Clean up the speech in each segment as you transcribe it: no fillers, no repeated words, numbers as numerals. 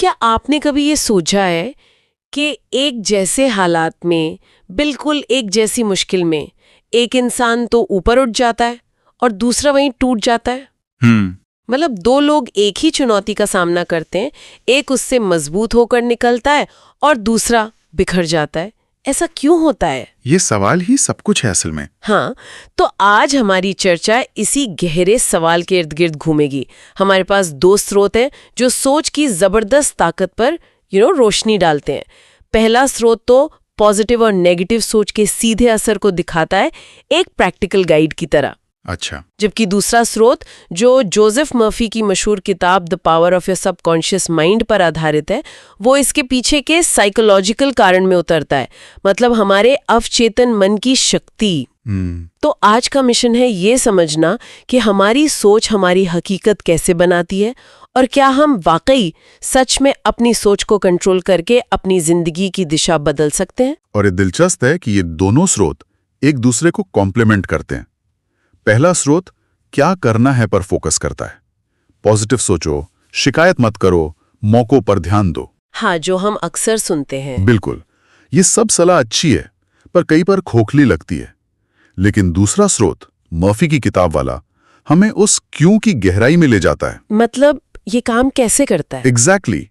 क्या आपने कभी ये सोचा है कि एक जैसे हालात में, बिल्कुल एक जैसी मुश्किल में, एक इंसान तो ऊपर उठ जाता है और दूसरा वहीं टूट जाता है? मतलब दो लोग एक ही चुनौती का सामना करते हैं, एक उससे मजबूत होकर निकलता है और दूसरा बिखर जाता है। ऐसा क्यों होता है? ये सवाल ही सब कुछ है असल में। हाँ, तो आज हमारी चर्चा इसी गहरे सवाल के इर्द गिर्द घूमेगी। हमारे पास दो स्रोत हैं जो सोच की जबरदस्त ताकत पर रोशनी डालते हैं। पहला स्रोत तो पॉजिटिव और नेगेटिव सोच के सीधे असर को दिखाता है, एक प्रैक्टिकल गाइड की तरह। अच्छा। जबकि दूसरा स्रोत जो जोसेफ मर्फी की मशहूर किताब the power of your subconscious mind पर आधारित है, वो इसके पीछे के साइकोलॉजिकल कारण में उतरता है, मतलब हमारे अवचेतन मन की शक्ति। तो आज का मिशन है ये समझना कि हमारी सोच हमारी हकीकत कैसे बनाती है और क्या हम वाकई सच में अपनी सोच को कंट्रोल करके अपनी जिंदगी की दिशा बदल सकते हैं। और ये दिलचस्प है कि ये दोनों स्रोत एक दूसरे को कॉम्प्लीमेंट करते हैं। पहला स्रोत क्या करना है पर फोकस करता है। पॉजिटिव सोचो, शिकायत मत करो, मौकों पर ध्यान दो। हाँ, जो हम अक्सर सुनते हैं। बिल्कुल, ये सब सलाह अच्छी है पर कई बार खोखली लगती है। लेकिन दूसरा स्रोत, मर्फी की किताब वाला, हमें उस क्यों की गहराई में ले जाता है। मतलब ये काम कैसे करता है? एग्जैक्टली।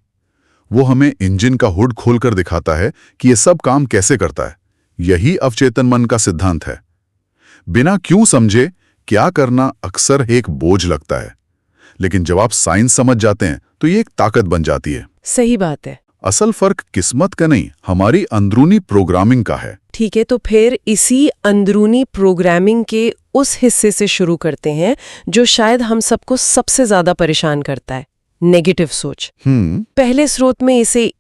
वो हमें इंजन का हुड खोलकर दिखाता है कि ये सब काम कैसे करता है। यही अवचेतन मन का सिद्धांत है। बिना क्यों समझे क्या करना अक्सर एक बोझ लगता है, लेकिन जब आप साइंस समझ जाते हैं तो ये एक ताकत बन जाती है। सही बात है। असल फर्क किस्मत का नहीं, हमारी अंदरूनी प्रोग्रामिंग का है। ठीक है, तो फिर इसी अंदरूनी प्रोग्रामिंग के उस हिस्से से शुरू करते हैं जो शायद हम सबको सबसे ज्यादा परेशान करता है, नेगेटिव सोच। पहले स्रोत में इसे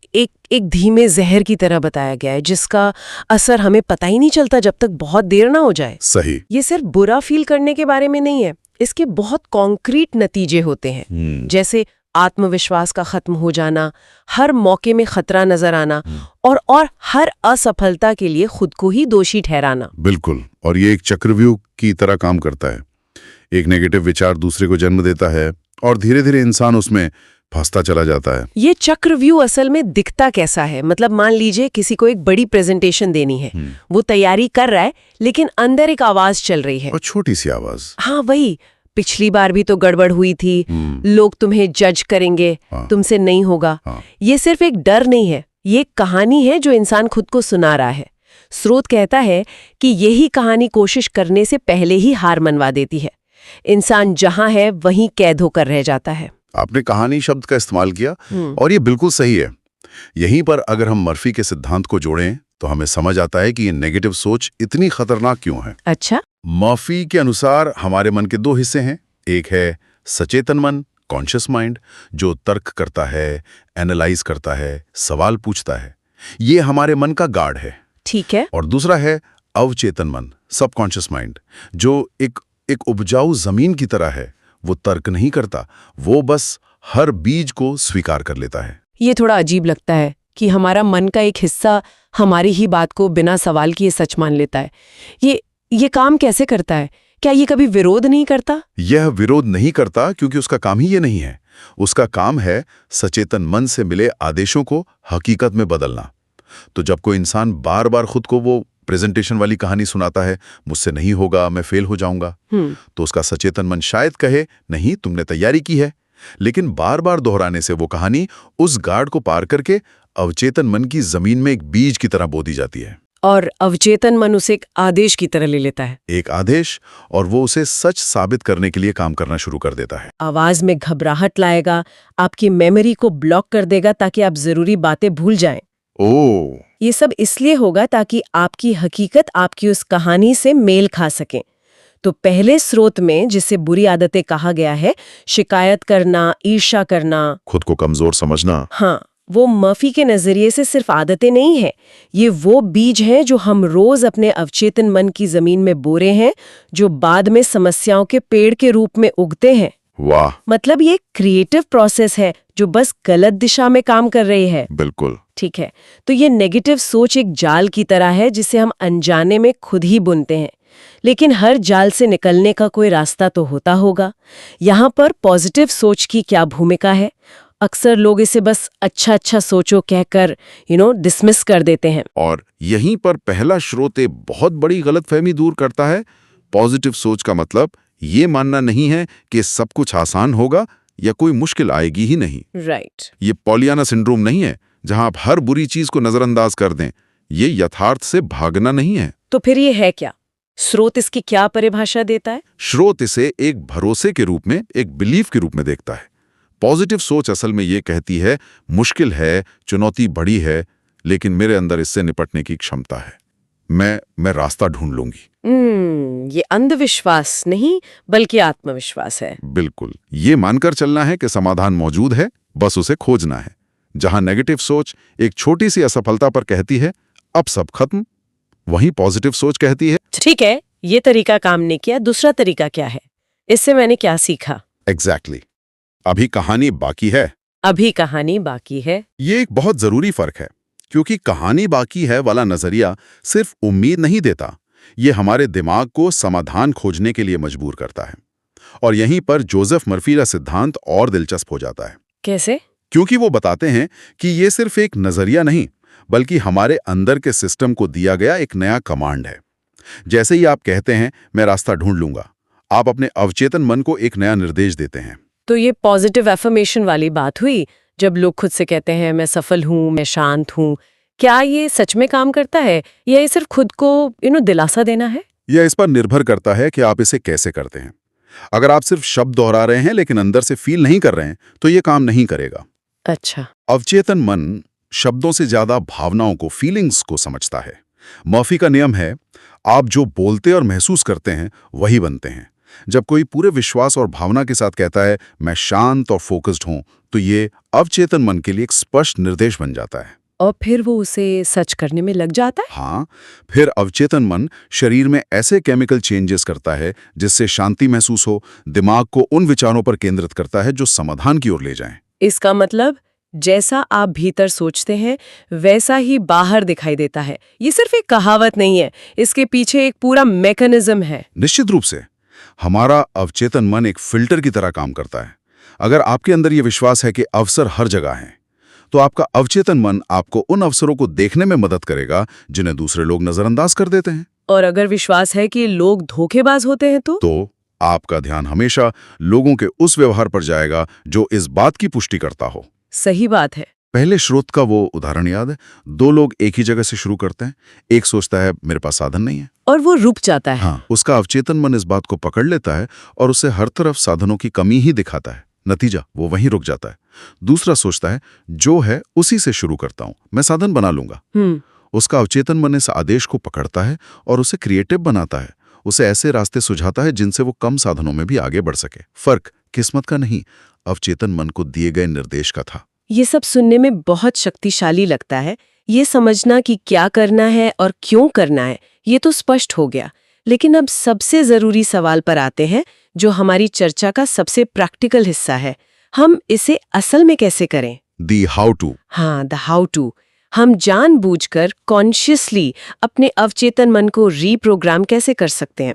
एक धीमे जहर की तरह बताया गया है, जिसका असर हमें पता ही नहीं चलता जब तक बहुत देर ना हो जाए। सही। ये सिर्फ बुरा फील करने के बारे में नहीं है, इसके बहुत कॉन्क्रीट नतीजे होते हैं। जैसे आत्मविश्वास का खत्म हो जाना, हर मौके में खतरा नजर आना और हर असफलता के लिए खुद को ही दोषी ठहराना। बिल्कुल, और ये एक चक्रव्यूह की तरह काम करता है। एक नेगेटिव विचार दूसरे को जन्म देता है और धीरे धीरे इंसान उसमें फंसता चला जाता है। ये चक्रव्यूह असल में दिखता कैसा है? मतलब मान लीजिए किसी को एक बड़ी प्रेजेंटेशन देनी है, वो तैयारी कर रहा है लेकिन अंदर एक आवाज चल रही है, और छोटी सी आवाज। हाँ वही, पिछली बार भी तो गड़बड़ हुई थी, लोग तुम्हें जज करेंगे, तुमसे नहीं होगा। ये सिर्फ एक डर नहीं है, ये कहानी है जो इंसान खुद को सुना रहा है। स्रोत कहता है कि यही कहानी कोशिश करने से पहले ही हार मनवा देती है। इंसान जहां है वहीं कैद होकर रह जाता है। आपने कहानी शब्द का इस्तेमाल किया और ये बिल्कुल सही है। यहीं पर अगर हम मर्फी के सिद्धांत को जोड़ें तो हमें समझ आता है कि ये नेगेटिव सोच इतनी खतरनाक क्यों है। अच्छा। मर्फी के अनुसार हमारे मन के दो हिस्से हैं। एक है सचेतन मन, कॉन्शियस माइंड, जो तर्क करता है, एनालाइज करता है, सवाल पूछता है। ये हमारे मन का गार्ड है। ठीक है। और दूसरा है अवचेतन मन, सबकॉन्शियस माइंड, जो एक उपजाऊ जमीन की तरह है। वो तर्क नहीं करता, वो बस हर बीज को स्वीकार कर लेता है। ये थोड़ा अजीब लगता है कि हमारा मन का एक हिस्सा हमारी ही बात को बिना सवाल किए सच मान लेता है। ये काम कैसे करता है? क्या ये कभी विरोध नहीं करता? यह विरोध नहीं करता क्योंकि उसका काम ही ये नहीं है। उसका काम है सचेतन मन से मिले आदेशों को हकीकत में बदलना। तो जब कोई इंसान बार बार खुद को वो प्रेजेंटेशन वाली कहानी सुनाता है, मुझसे नहीं होगा, मैं फेल हो जाऊंगा, तो उसका सचेतन मन शायद कहे, नहीं, तुमने तैयारी की है। लेकिन बार बार दोहराने से वो कहानी उस गार्ड को पार करके अवचेतन मन की जमीन में एक बीज की तरह बो दी जाती है। और अवचेतन मन उसे एक आदेश की तरह ले लेता है। एक आदेश, और वो उसे सच साबित करने के लिए काम करना शुरू कर देता है। आवाज में घबराहट लाएगा, आपकी मेमोरी को ब्लॉक कर देगा ताकि आप जरूरी बातें भूल जाएं। ये सब इसलिए होगा ताकि आपकी हकीकत आपकी उस कहानी से मेल खा सके। तो पहले स्रोत में जिसे बुरी आदतें कहा गया है, शिकायत करना, ईर्ष्या करना, खुद को कमजोर समझना, हाँ, वो मर्फी के नजरिए से सिर्फ आदतें नहीं है, ये वो बीज हैं जो हम रोज अपने अवचेतन मन की जमीन में बो रहे हैं, जो बाद में समस्याओं के पेड़ के रूप में उगते हैं। वाह। मतलब ये क्रिएटिव प्रोसेस है जो बस गलत दिशा में काम कर रही है। बिल्कुल। ठीक है, तो ये नेगेटिव सोच एक जाल की तरह है जिसे हम अनजाने में खुद ही बुनते हैं। लेकिन हर जाल से निकलने का कोई रास्ता तो होता होगा। यहाँ पर पॉजिटिव सोच की क्या भूमिका है? अक्सर लोग इसे बस अच्छा अच्छा सोचो कहकर डिसमिस कर देते हैं। और यहीं पर पहला स्रोत एक बहुत बड़ी गलतफहमी दूर करता है। पॉजिटिव सोच का मतलब ये मानना नहीं है कि सब कुछ आसान होगा या कोई मुश्किल आएगी ही नहीं। राइट। ये पॉलियाना सिंड्रोम नहीं है जहां आप हर बुरी चीज को नजरअंदाज कर दें। ये यथार्थ से भागना नहीं है। तो फिर ये है क्या? स्रोत इसकी क्या परिभाषा देता है? स्रोत इसे एक भरोसे के रूप में, एक बिलीफ के रूप में देखता है। पॉजिटिव सोच असल में ये कहती है मुश्किल है, चुनौती बड़ी है, लेकिन मेरे अंदर इससे निपटने की क्षमता है। मैं रास्ता ढूंढ लूंगी। ये अंधविश्वास नहीं बल्कि आत्मविश्वास है। बिल्कुल, ये मानकर चलना है कि समाधान मौजूद है, बस उसे खोजना है। जहां नेगेटिव सोच एक छोटी सी असफलता पर कहती है अब सब खत्म, वहीं पॉजिटिव सोच कहती है ठीक है, ये तरीका काम नहीं किया, दूसरा तरीका क्या है? इससे मैंने क्या सीखा? एग्जैक्टली। अभी कहानी बाकी है। अभी कहानी बाकी है। ये एक बहुत जरूरी फर्क है, क्योंकि कहानी बाकी है वाला नजरिया सिर्फ उम्मीद नहीं देता, ये हमारे दिमाग को समाधान खोजने के लिए मजबूर करता है। और यहीं पर जोसेफ मर्फी का सिद्धांत और दिलचस्प हो जाता है। कैसे? क्योंकि वो बताते हैं कि ये सिर्फ एक नजरिया नहीं, बल्कि हमारे अंदर के सिस्टम को दिया गया एक नया कमांड है। जैसे ही आप कहते हैं मैं रास्ता ढूंढ लूंगा, आप अपने अवचेतन मन को एक नया निर्देश देते हैं। तो ये पॉजिटिव एफर्मेशन वाली बात हुई। जब लोग खुद से कहते हैं मैं सफल हूँ, मैं शांत हूँ, क्या ये सच में काम करता है या ये सिर्फ खुद को दिलासा देना है? यह इस पर निर्भर करता है कि आप इसे कैसे करते हैं। अगर आप सिर्फ शब्द दोहरा रहे हैं लेकिन अंदर से फील नहीं कर रहे हैं, तो ये काम नहीं करेगा। अच्छा। अवचेतन मन शब्दों से ज्यादा भावनाओं को, फीलिंग्स को समझता है। मर्फी का नियम है, आप जो बोलते और महसूस करते हैं वही बनते हैं। जब कोई पूरे विश्वास और भावना के साथ कहता है मैं शांत और फोकस्ड हूं, तो ये अवचेतन मन के लिए एक स्पष्ट निर्देश बन जाता है। और फिर वो उसे सच करने में लग जाता है। हाँ, फिर अवचेतन मन शरीर में ऐसे केमिकल चेंजेस करता है जिससे शांति महसूस हो, दिमाग को उन विचारों पर केंद्रित करता है जो समाधान की ओर ले जाएं। इसका मतलब जैसा आप भीतर सोचते हैं वैसा ही बाहर दिखाई देता है। ये सिर्फ एक कहावत नहीं है, इसके पीछे एक पूरा मैकेनिज्म है। निश्चित रूप से हमारा अवचेतन मन एक फिल्टर की तरह काम करता है। अगर आपके अंदर यह विश्वास है कि अवसर हर जगह हैं, तो आपका अवचेतन मन आपको उन अवसरों को देखने में मदद करेगा जिन्हें दूसरे लोग नजरअंदाज कर देते हैं। और अगर विश्वास है कि लोग धोखेबाज होते हैं तो आपका ध्यान हमेशा लोगों के उस व्यवहार पर जाएगा जो इस बात की पुष्टि करता हो। सही बात है। पहले स्रोत का वो उदाहरण याद है? 2 लोग एक ही जगह से शुरू करते हैं। एक सोचता है मेरे पास साधन नहीं है, और वो रुक जाता है। हाँ, उसका अवचेतन मन इस बात को पकड़ लेता है और उसे हर तरफ साधनों की कमी ही दिखाता है। नतीजा वो वहीं रुक जाता है। दूसरा सोचता है जो है उसी से शुरू करता हूं, मैं साधन बना लूंगा। उसका अवचेतन मन इस आदेश को पकड़ता है और उसे क्रिएटिव बनाता है, उसे ऐसे रास्ते सुझाता है जिनसे वो कम साधनों में भी आगे बढ़ सके। फर्क किस्मत का नहीं, अवचेतन मन को दिए गए निर्देश का था। ये सब सुनने में बहुत शक्तिशाली लगता है। ये समझना कि क्या करना है और क्यों करना है, ये तो स्पष्ट हो गया। लेकिन अब सबसे जरूरी सवाल पर आते हैं, जो हमारी चर्चा का सबसे प्रैक्टिकल हिस्सा है। हम इसे असल में कैसे करें? दी हाउ टू। हाँ, द हाउ टू। हम जानबूझकर कॉन्शियसली अपने अवचेतन मन को रीप्रोग्राम कैसे कर सकते हैं?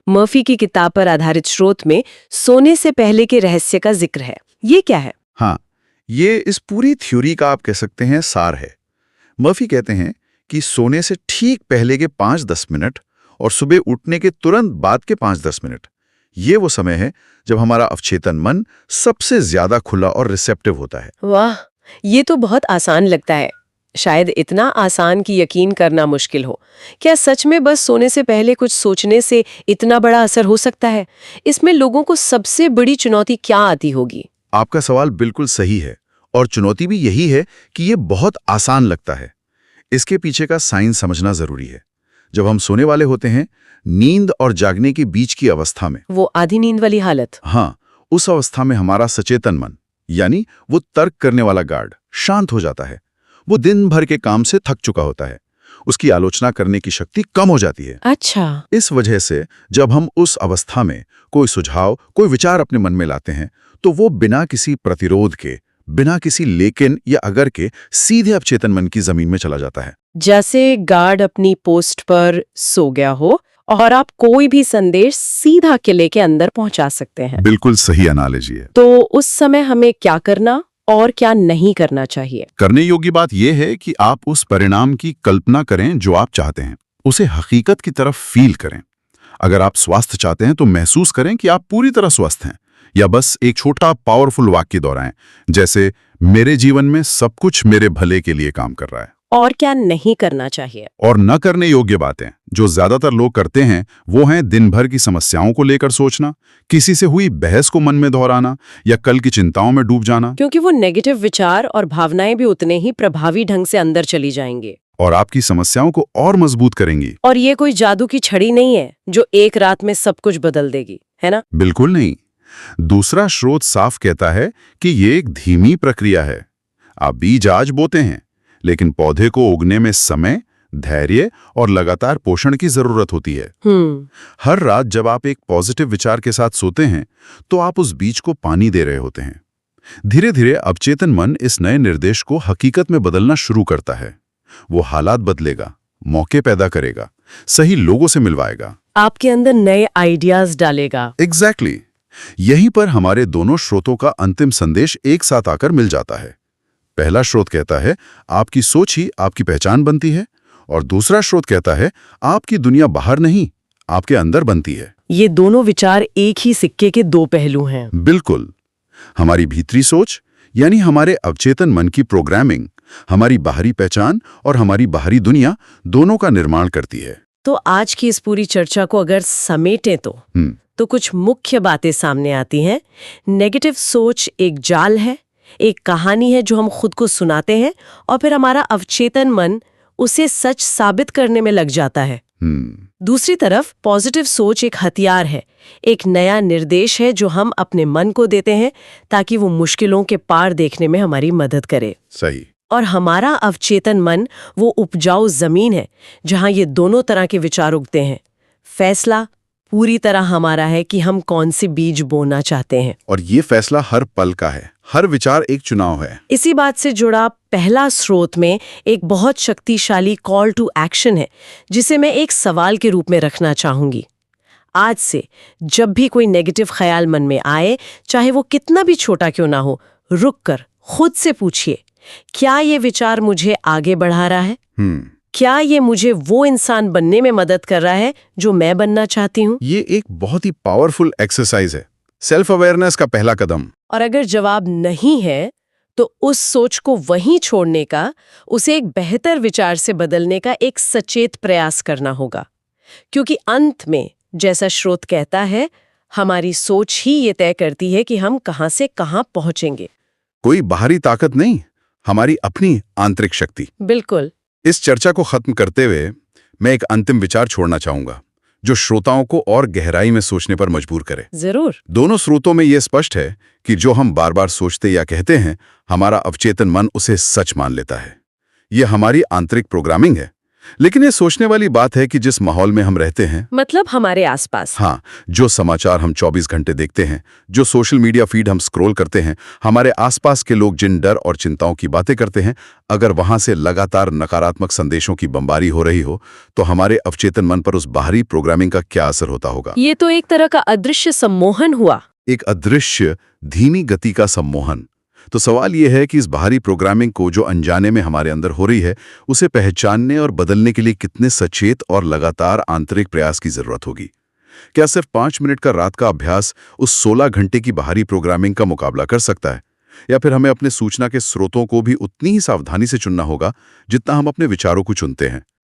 मर्फी की किताब पर आधारित स्रोत में सोने से पहले के रहस्य का जिक्र है। ये क्या है? हाँ, ये इस पूरी थ्योरी का आप कह सकते हैं सार है। मर्फी कहते हैं कि सोने से ठीक पहले के 5-10 मिनट और सुबह उठने के तुरंत बाद के 5-10 मिनट, ये वो समय है जब हमारा अवचेतन मन सबसे ज्यादा खुला और रिसेप्टिव होता है। वाह, ये तो बहुत आसान लगता है। शायद इतना आसान कि यकीन करना मुश्किल हो। क्या सच में बस सोने से पहले कुछ सोचने से इतना बड़ा असर हो सकता है? इसमें लोगों को सबसे बड़ी चुनौती क्या आती होगी? आपका सवाल बिल्कुल सही है, और चुनौती भी यही है कि ये बहुत आसान लगता है। इसके पीछे का साइंस समझना जरूरी है। जब हम सोने वाले होते हैं, नींद और जागने के बीच की अवस्था में, वो आधी नींद वाली हालत, हाँ, उस अवस्था में हमारा सचेतन मन, यानी वो तर्क करने वाला गार्ड, शांत हो जाता है। वो दिन भर के काम से थक चुका होता है, उसकी आलोचना करने की शक्ति कम हो जाती है। अच्छा। इस वजह से जब हम उस अवस्था में कोई सुझाव, कोई विचार अपने मन में लाते हैं, तो वो बिना किसी प्रतिरोध के, बिना किसी लेकिन या अगर के सीधे अवचेतन मन की जमीन में चला जाता है। जैसे गार्ड अपनी पोस्ट पर सो गया हो और आप कोई भी संदेश सीधा किले के अंदर पहुंचा सकते हैं। बिल्कुल सही एनालॉजी है। तो उस समय हमें क्या करना और क्या नहीं करना चाहिए? करने योग्य बात यह है कि आप उस परिणाम की कल्पना करें जो आप चाहते हैं, उसे हकीकत की तरफ फील करें। अगर आप स्वास्थ्य चाहते हैं तो महसूस करें कि आप पूरी तरह स्वस्थ हैं, या बस एक छोटा पावरफुल वाक्य दोहराएं, जैसे मेरे जीवन में सब कुछ मेरे भले के लिए काम कर रहा है। और क्या नहीं करना चाहिए? और न करने योग्य बातें जो ज्यादातर लोग करते हैं वो हैं दिन भर की समस्याओं को लेकर सोचना, किसी से हुई बहस को मन में दोहराना, या कल की चिंताओं में डूब जाना। क्योंकि वो नेगेटिव विचार और भावनाएं भी उतने ही प्रभावी ढंग से अंदर चली जाएंगे और आपकी समस्याओं को और मजबूत करेंगी। और ये कोई जादू की छड़ी नहीं है जो एक रात में सब कुछ बदल देगी, है ना? बिल्कुल नहीं। दूसरा स्रोत साफ कहता है कि ये एक धीमी प्रक्रिया है। आप बीज आज बोते हैं, लेकिन पौधे को उगने में समय, धैर्य और लगातार पोषण की जरूरत होती है। हर रात जब आप एक पॉजिटिव विचार के साथ सोते हैं तो आप उस बीज को पानी दे रहे होते हैं। धीरे धीरे अवचेतन मन इस नए निर्देश को हकीकत में बदलना शुरू करता है। वो हालात बदलेगा, मौके पैदा करेगा, सही लोगों से मिलवाएगा, आपके अंदर नए आइडियाज डालेगा। एग्जैक्टली। यहीं पर हमारे दोनों स्रोतों का अंतिम संदेश एक साथ आकर मिल जाता है। पहला स्रोत कहता है आपकी सोच ही आपकी पहचान बनती है, और दूसरा स्रोत कहता है आपकी दुनिया बाहर नहीं, आपके अंदर बनती है। ये दोनों विचार एक ही सिक्के के दो पहलू हैं। बिल्कुल। हमारी भीतरी सोच यानी हमारे अवचेतन मन की प्रोग्रामिंग हमारी बाहरी पहचान और हमारी बाहरी दुनिया दोनों का निर्माण करती है। तो आज की इस पूरी चर्चा को अगर समेटें तो कुछ मुख्य बातें सामने आती हैं। नेगेटिव सोच एक जाल है, एक कहानी है जो हम खुद को सुनाते हैं और फिर हमारा अवचेतन मन उसे सच साबित करने में लग जाता है। दूसरी तरफ पॉजिटिव सोच एक हथियार है, एक नया निर्देश है जो हम अपने मन को देते हैं ताकि वो मुश्किलों के पार देखने में हमारी मदद करे। सही। और हमारा अवचेतन मन वो उपजाऊ जमीन है जहां ये दोनों तरह के विचार उगते हैं। फैसला पूरी तरह हमारा है कि हम कौन से बीज बोना चाहते हैं। और ये फैसला हर पल का है, हर विचार एक चुनाव है। इसी बात से जुड़ा पहला स्रोत में एक बहुत शक्तिशाली कॉल टू एक्शन है जिसे मैं एक सवाल के रूप में रखना चाहूंगी। आज से जब भी कोई नेगेटिव ख्याल मन में आए, चाहे वो कितना भी छोटा क्यों ना हो, रुककर खुद से पूछिए, क्या ये विचार मुझे आगे बढ़ा रहा है? क्या ये मुझे वो इंसान बनने में मदद कर रहा है जो मैं बनना चाहती हूँ? ये एक बहुत ही पावरफुल एक्सरसाइज है, सेल्फ अवेयरनेस का पहला कदम। और अगर जवाब नहीं है तो उस सोच को वहीं छोड़ने का, उसे एक बेहतर विचार से बदलने का एक सचेत प्रयास करना होगा। क्योंकि अंत में जैसा स्रोत कहता है, हमारी सोच ही ये तय करती है कि हम कहां से कहां पहुंचेंगे। कोई बाहरी ताकत नहीं, हमारी अपनी आंतरिक शक्ति। बिल्कुल। इस चर्चा को खत्म करते हुए मैं एक अंतिम विचार छोड़ना चाहूंगा जो श्रोताओं को और गहराई में सोचने पर मजबूर करे। जरूर। दोनों स्रोतों में यह स्पष्ट है कि जो हम बार बार सोचते या कहते हैं, हमारा अवचेतन मन उसे सच मान लेता है। यह हमारी आंतरिक प्रोग्रामिंग है। लेकिन ये सोचने वाली बात है कि जिस माहौल में हम रहते हैं, मतलब हमारे आसपास, हाँ, जो समाचार हम 24 घंटे देखते हैं, जो सोशल मीडिया फीड हम स्क्रॉल करते हैं, हमारे आसपास के लोग जिन डर और चिंताओं की बातें करते हैं, अगर वहां से लगातार नकारात्मक संदेशों की बमबारी हो रही हो तो हमारे अवचेतन मन पर उस बाहरी प्रोग्रामिंग का क्या असर होता होगा? ये तो एक तरह का अदृश्य सम्मोहन हुआ। एक अदृश्य धीमी गति का सम्मोहन। तो सवाल यह है कि इस बाहरी प्रोग्रामिंग को जो अनजाने में हमारे अंदर हो रही है, उसे पहचानने और बदलने के लिए कितने सचेत और लगातार आंतरिक प्रयास की जरूरत होगी? क्या सिर्फ 5 मिनट का रात का अभ्यास उस 16 घंटे की बाहरी प्रोग्रामिंग का मुकाबला कर सकता है? या फिर हमें अपने सूचना के स्रोतों को भी उतनी ही सावधानी से चुनना होगा जितना हम अपने विचारों को चुनते हैं?